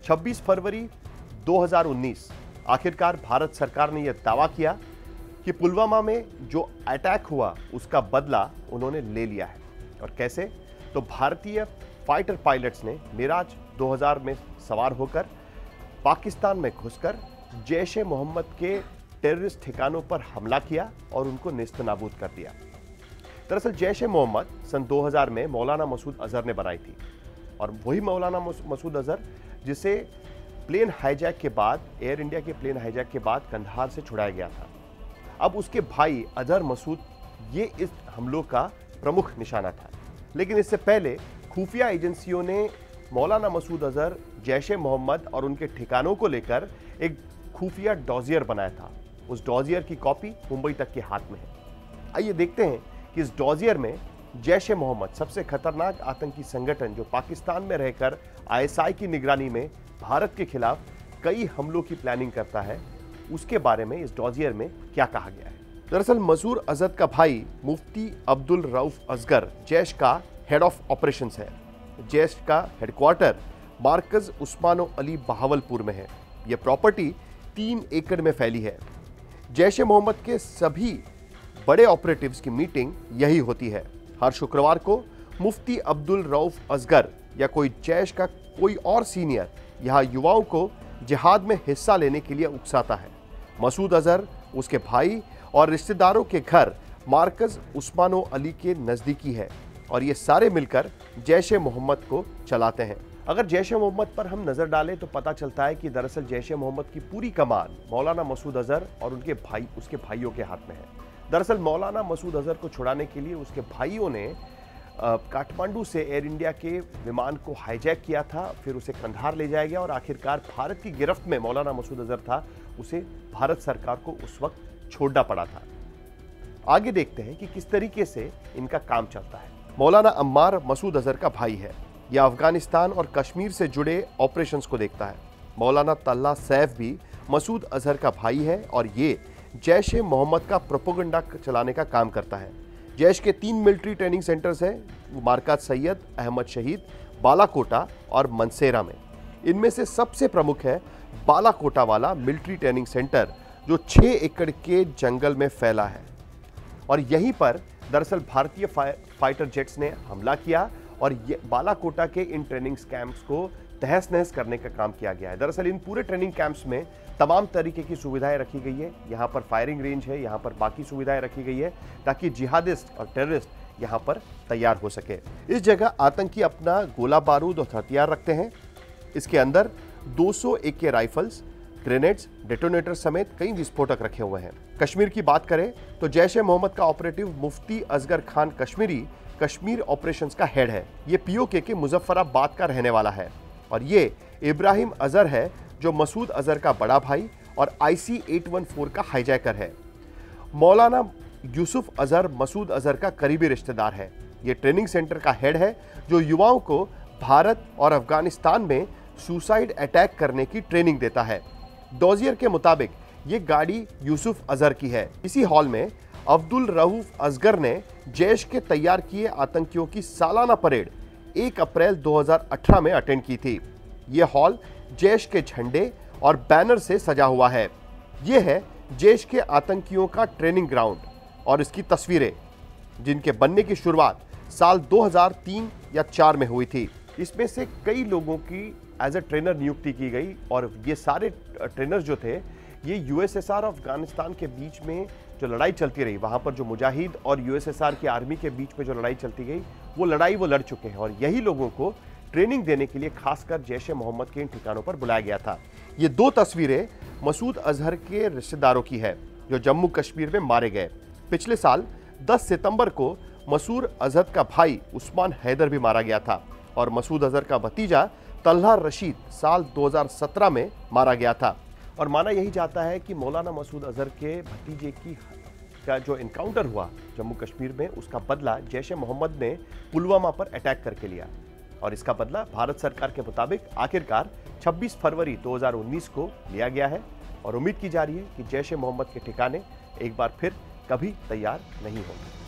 26 फरवरी 2019 आखिरकार भारत सरकार ने यह दावा किया कि पुलवामा में जो अटैक हुआ उसका बदला उन्होंने ले लिया है। और कैसे? तो भारतीय फाइटर पायलट्स ने मिराज 2000 में सवार होकर पाकिस्तान में घुसकर जैश ए मोहम्मद के टेररिस्ट ठिकानों पर हमला किया और उनको नेस्तनाबूद कर दिया। दरअसल जैश ए मोहम्मद सन 2000 में मौलाना मसूद अजहर ने बनाई थी, और वही मौलाना मसूद अजहर जिसे प्लेन हाईजैक के बाद, एयर इंडिया के प्लेन हाईजैक के बाद कंधार से छुड़ाया गया था। अब उसके भाई अजहर मसूद ये इस हमलों का प्रमुख निशाना था। लेकिन इससे पहले खुफिया एजेंसियों ने मौलाना मसूद अजहर, जैश ए मोहम्मद और उनके ठिकानों को लेकर एक खुफिया डॉजियर बनाया था। उस डॉजियर की कॉपी मुंबई तक के हाथ में है। आइए देखते हैं कि इस डॉजियर में जैश ए मोहम्मद, सबसे खतरनाक आतंकी संगठन जो पाकिस्तान में रहकर आईएसआई की निगरानी में भारत के खिलाफ कई हमलों की प्लानिंग करता है, उसके बारे में इस डॉजियर में क्या कहा गया है। दरअसल मसूद अजहर का भाई मुफ्ती अब्दुल रऊफ असगर जैश का हेड ऑफ ऑपरेशंस है। जैश का हेडक्वार्टर मार्कज उस्मानो अली बहावलपुर में है। यह प्रॉपर्टी 3 एकड़ में फैली है। जैश ए मोहम्मद के सभी बड़े ऑपरेटिव्स की मीटिंग यही होती है। हर शुक्रवार को मुफ्ती अब्दुल रऊफ असगर या कोई जैश का कोई और सीनियर यहाँ युवाओं को जिहाद में हिस्सा लेने के लिए उकसाता है। मसूद अजहर, उसके भाई और रिश्तेदारों के घर मार्कज उस्मानो अली के नज़दीकी है, और ये सारे मिलकर जैश ए मोहम्मद को चलाते हैं। अगर जैश ए मोहम्मद पर हम नजर डालें तो पता चलता है कि दरअसल जैश ए मोहम्मद की पूरी कमान मौलाना मसूद अजहर और उसके भाइयों के हाथ में है। दरअसल मौलाना मसूद अजहर को छुड़ाने के लिए उसके भाइयों ने काठमांडू से एयर इंडिया के विमान को हाईजैक किया था, फिर उसे कंधार ले जाया गया और आखिरकार भारत की गिरफ्त में मौलाना मसूद अजहर था, उसे भारत सरकार को उस वक्त छोड़ना पड़ा था। आगे देखते हैं कि किस तरीके से इनका काम चलता है। मौलाना अम्मार मसूद अजहर का भाई है। यह अफगानिस्तान और कश्मीर से जुड़े ऑपरेशंस को देखता है। मौलाना तल्ला सैफ भी मसूद अजहर का भाई है और ये जैश ए मोहम्मद का प्रोपोगंडा चलाने का काम करता है। जैश के 3 मिलिट्री ट्रेनिंग सेंटर्स हैं, मार्काज सैयद, अहमद शहीद, बालाकोटा और मनसेरा में। इनमें से सबसे प्रमुख है बालाकोटा वाला मिलिट्री ट्रेनिंग सेंटर, जो 6 एकड़ के जंगल में फैला है। और यहीं पर दरअसल भारतीय फाइटर जेट्स ने हमला किया और बालाकोटा के इन ट्रेनिंग कैंप्स को तहस नहस करने का काम किया गया है। दरअसल इन पूरे ट्रेनिंग कैंप्स में तमाम तरीके की सुविधाएं रखी गई है। यहाँ पर फायरिंग रेंज है, यहाँ पर बाकी सुविधाएं रखी गई है ताकि जिहादिस्ट और टेररिस्ट यहाँ पर तैयार हो सके। इस जगह आतंकी अपना गोला बारूद और हथियार रखते हैं। इसके अंदर 200 AK राइफल्स, ग्रेनेड्स, डेटोनेटर समेत कई विस्फोटक रखे हुए हैं। कश्मीर की बात करें तो जैश ए मोहम्मद का ऑपरेटिव मुफ्ती असगर खान कश्मीरी कश्मीर ऑपरेशंस का हेड है। ये POK के मुजफ्फराबाद का रहने वाला है। और ये इब्राहिम अजहर है जो मसूद अजहर का बड़ा भाई और IC-814 का हाईजैकर है। मौलाना यूसुफ अजहर मसूद अजहर का करीबी रिश्तेदार है। ये ट्रेनिंग सेंटर का हेड है जो युवाओं को भारत और अफगानिस्तान में सुसाइड अटैक करने की ट्रेनिंग देता है। डॉजियर के मुताबिक ये गाड़ी यूसुफ अजहर की है। इसी हॉल में अब्दुल रऊफ असगर ने जैश के तैयार किए आतंकियों की सालाना परेड 1 अप्रैल 2018 में अटेंड की थी। यह हॉल जैश के झंडे और बैनर से सजा हुआ है। यह है जैश के आतंकियों का ट्रेनिंग ग्राउंड और इसकी तस्वीरें, जिनके बनने की शुरुआत साल 2003 या 4 में हुई थी। इसमें से कई लोगों की एज ए ट्रेनर नियुक्ति की गई और ये सारे ट्रेनर्स जो थे ये USSR और अफगानिस्तान के बीच में जो लड़ाई चलती रही, वहाँ पर जो मुजाहिद और USSR की आर्मी के बीच में जो लड़ाई चलती गई, वो लड़ाई वो लड़ चुके हैं और यही लोगों को ट्रेनिंग देने के लिए खासकर जैश ए मोहम्मद के इन ठिकानों पर बुलाया गया था। ये 2 तस्वीरें मसूद अजहर के रिश्तेदारों की है जो जम्मू कश्मीर में मारे गए। पिछले साल 10 सितंबर को मसूद अजहर का भाई उस्मान हैदर भी मारा गया था और मसूद अजहर का भतीजा तल्हा रशीद साल 2017 में मारा गया था। और माना यही जाता है कि मौलाना मसूद अजहर के भतीजे का जो इनकाउंटर हुआ जम्मू कश्मीर में, उसका बदला जैश ए मोहम्मद ने पुलवामा पर अटैक करके लिया और इसका बदला भारत सरकार के मुताबिक आखिरकार 26 फरवरी 2019 को लिया गया है। और उम्मीद की जा रही है कि जैश ए मोहम्मद के ठिकाने एक बार फिर कभी तैयार नहीं होंगे।